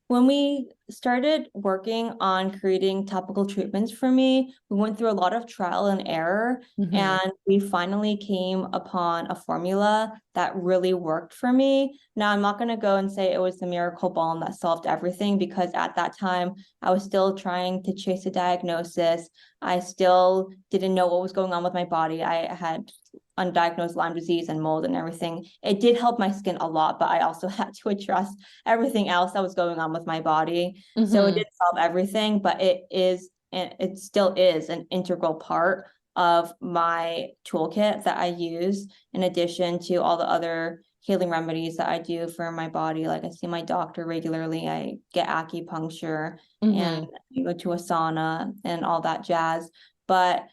B: When we started working on creating topical treatments for me, we went through a lot of trial and error, and we finally came upon a formula that really worked for me. Now, I'm not going to go and say it was the miracle balm that solved everything, because at that time, I was still trying to chase a diagnosis. I still didn't know what was going on with my body. I had undiagnosed Lyme disease and mold and everything. It did help my skin a lot, but I also had to address everything else that was going on with my body. So it didn't solve everything, but it still is an integral part of my toolkit that I use, in addition to all the other healing remedies that I do for my body. Like, I see my doctor regularly, I get acupuncture, and I go to a sauna and all that jazz. But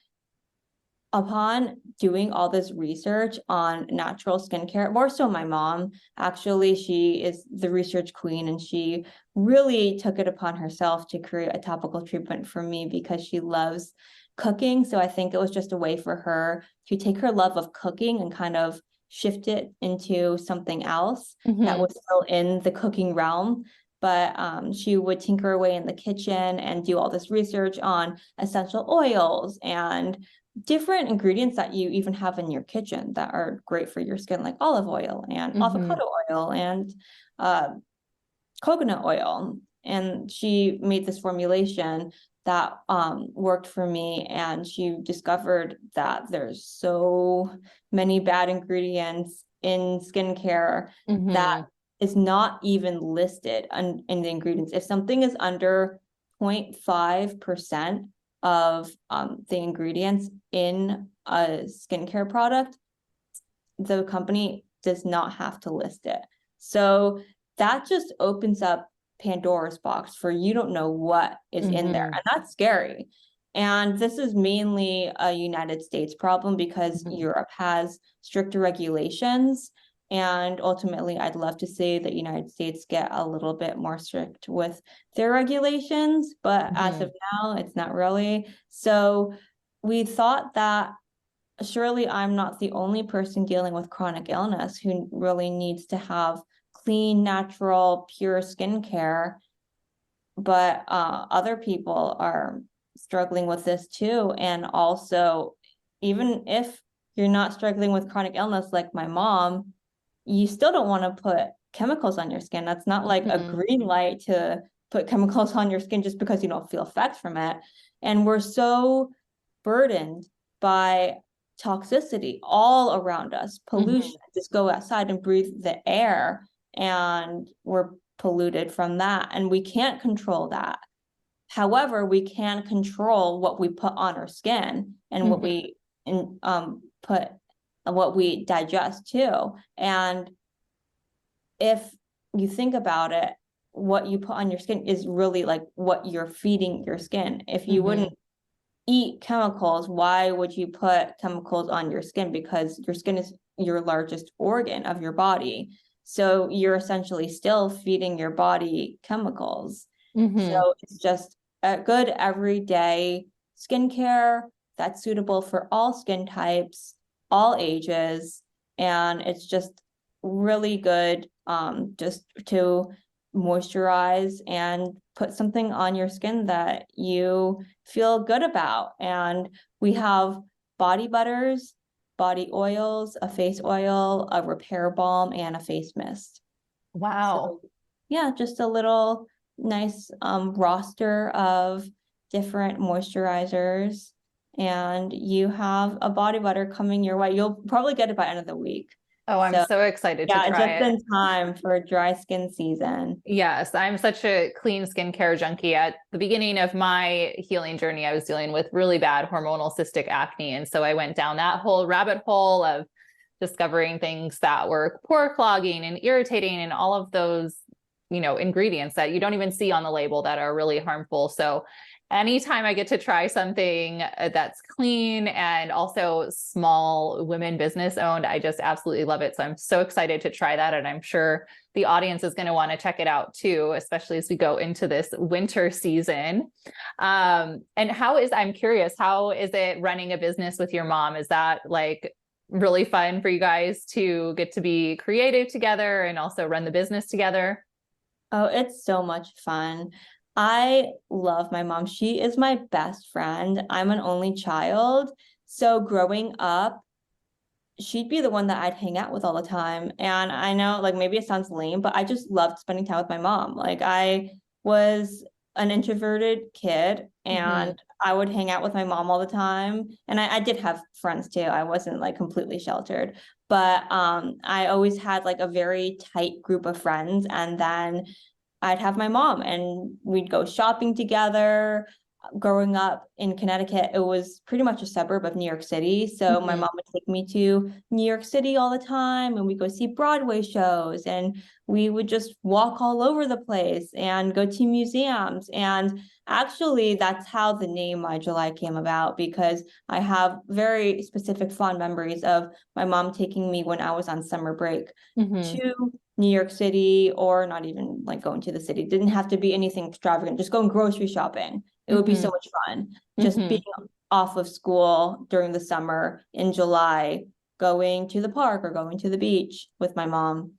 B: upon doing all this research on natural skincare, more so my mom, actually, she is the research queen, and she really took it upon herself to create a topical treatment for me because she loves cooking. So I think it was just a way for her to take her love of cooking and kind of shift it into something else that was still in the cooking realm. But she would tinker away in the kitchen and do all this research on essential oils and different ingredients that you even have in your kitchen that are great for your skin, like olive oil and avocado oil and coconut oil. And she made this formulation that worked for me, and she discovered that there's so many bad ingredients in skincare that is not even listed in the ingredients. If something is under 0.5% of the ingredients in a skincare product, the company does not have to list it. So that just opens up Pandora's box for you don't know what is in there. And that's scary. And this is mainly a United States problem, because Europe has stricter regulations. And ultimately, I'd love to see the United States get a little bit more strict with their regulations, but as of now, it's not really. So we thought that surely I'm not the only person dealing with chronic illness who really needs to have clean, natural, pure skincare, but other people are struggling with this too. And also, even if you're not struggling with chronic illness like my mom, you still don't want to put chemicals on your skin. That's not like a green light to put chemicals on your skin just because you don't feel effects from it. And we're so burdened by toxicity all around us, pollution. Just go outside and breathe the air, and we're polluted from that. And we can't control that. However, we can control what we put on our skin and what we put, what we digest too. And if you think about it, what you put on your skin is really like what you're feeding your skin. If you wouldn't eat chemicals, why would you put chemicals on your skin? Because your skin is your largest organ of your body. So you're essentially still feeding your body chemicals. So it's just a good everyday skincare that's suitable for all skin types, all ages. And it's just really good just to moisturize and put something on your skin that you feel good about. And we have body butters, body oils, a face oil, a repair balm, and a face mist.
A: Wow.
B: So, yeah, just a little nice roster of different moisturizers, and you have a body butter coming your way. You'll probably get it by end of the week.
A: Oh, I'm so excited to try
B: just
A: it.
B: in time for dry skin season.
A: Yes, I'm such a clean skincare junkie. At the beginning of my healing journey, I was dealing with really bad hormonal cystic acne. And so I went down that whole rabbit hole of discovering things that were pore clogging and irritating and all of those, ingredients that you don't even see on the label that are really harmful. So anytime I get to try something that's clean and also small women business owned, I just absolutely love it. So I'm so excited to try that. And I'm sure the audience is going to want to check it out too, especially as we go into this winter season. And I'm curious, how is it running a business with your mom? Is that like really fun for you guys to get to be creative together and also run the business together?
B: Oh, it's so much fun. I love my mom. She is my best friend. I'm an only child. So growing up, she'd be the one that I'd hang out with all the time. And I know, like, maybe it sounds lame, but I just loved spending time with my mom. Like, I was an introverted kid and I would hang out with my mom all the time. And I did have friends too. I wasn't like completely sheltered, but I always had like a very tight group of friends. And then I'd have my mom and we'd go shopping together. Growing up in Connecticut, it was pretty much a suburb of New York City. So my mom would take me to New York City all the time and we go see Broadway shows and we would just walk all over the place and go to museums. And actually, that's how the name My July came about, because I have very specific fond memories of my mom taking me when I was on summer break to New York City, or not even like going to the city. It didn't have to be anything extravagant, just going grocery shopping. It would be so much fun just being off of school during the summer in July, going to the park or going to the beach with my mom.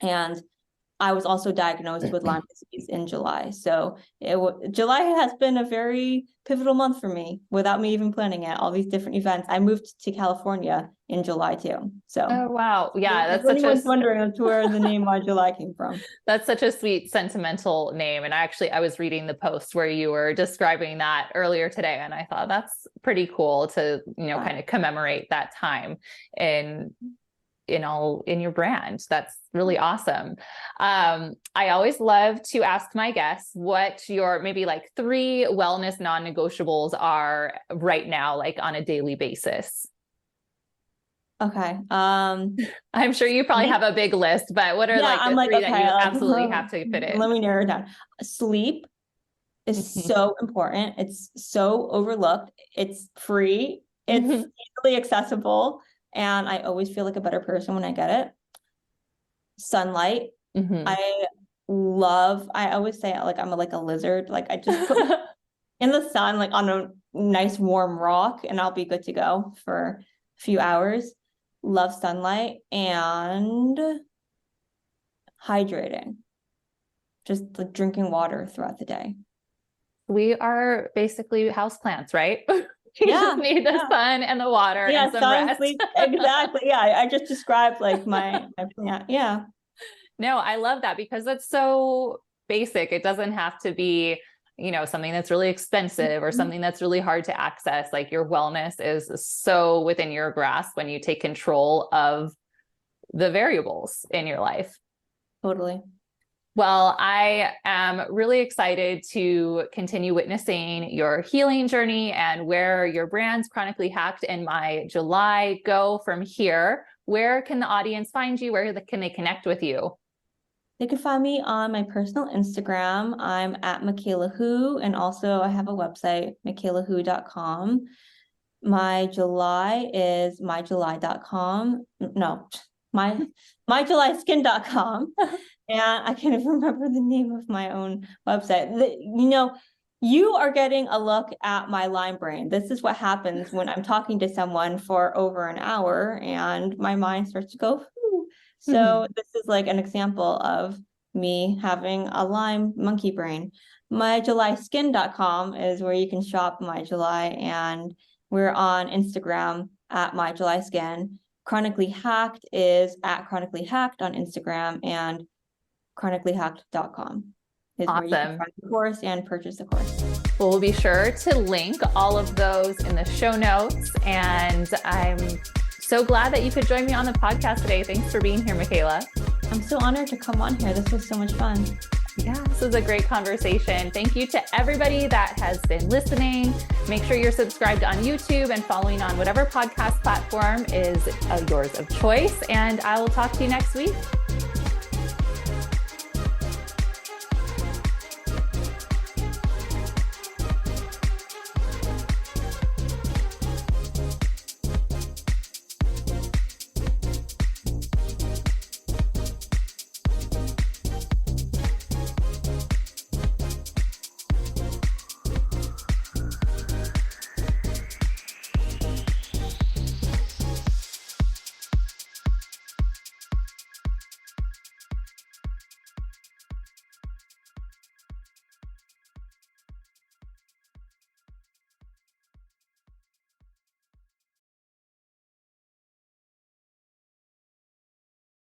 B: And I was also diagnosed with Lyme disease in July. So July has been a very pivotal month for me without me even planning it. All these different events. I moved to California in July too. So
A: oh wow, yeah,
B: if anyone's wondering as to where the name My July came from.
A: That's such a sweet, sentimental name. And I was reading the post where you were describing that earlier today, and I thought that's pretty cool to kind of commemorate that time in your brand. That's really awesome. I always love to ask my guests what your maybe like 3 wellness non-negotiables are right now, like on a daily basis.
B: Okay.
A: I'm sure you probably have a big list, but what are the 3 that you absolutely have to fit in?
B: Let me narrow it down. Sleep is so important. It's so overlooked. It's free. It's easily accessible. And I always feel like a better person when I get it. Sunlight. I always say like I'm like a lizard. Like I just put in the sun, like on a nice warm rock, and I'll be good to go for a few hours. Love sunlight and hydrating. Just like drinking water throughout the day.
A: We are basically houseplants, right? You just need the sun and the water and some rest.
B: Sleep. Exactly. Yeah. I just described like my plant. Yeah.
A: No, I love that because it's so basic. It doesn't have to be, something that's really expensive or something that's really hard to access. Like your wellness is so within your grasp when you take control of the variables in your life.
B: Totally.
A: Well, I am really excited to continue witnessing your healing journey and where your brands Chronically Hacked and My July go from here. Where can the audience find you? Where can they connect with you?
B: They can find me on my personal Instagram. I'm at Micaela Hoo, and also I have a website, micaelahoo.com. My July is myjuly.com. No, myjulyskin.com. And I can't even remember the name of my own website. You are getting a look at my Lyme brain. This is what happens when I'm talking to someone for over an hour and my mind starts to go, whoo. So this is like an example of me having a Lyme monkey brain. Myjulyskin.com is where you can shop My July, and we're on Instagram at myjulyskin. Chronically Hacked is at Chronically Hacked on Instagram, and chronicallyhacked.com is where you can find the course and purchase the course.
A: Well, we'll be sure to link all of those in the show notes. And I'm so glad that you could join me on the podcast today. Thanks for being here, Micaela.
B: I'm so honored to come on here. This was so much fun.
A: Yeah, this was a great conversation. Thank you to everybody that has been listening. Make sure you're subscribed on YouTube and following on whatever podcast platform is yours of choice. And I will talk to you next week.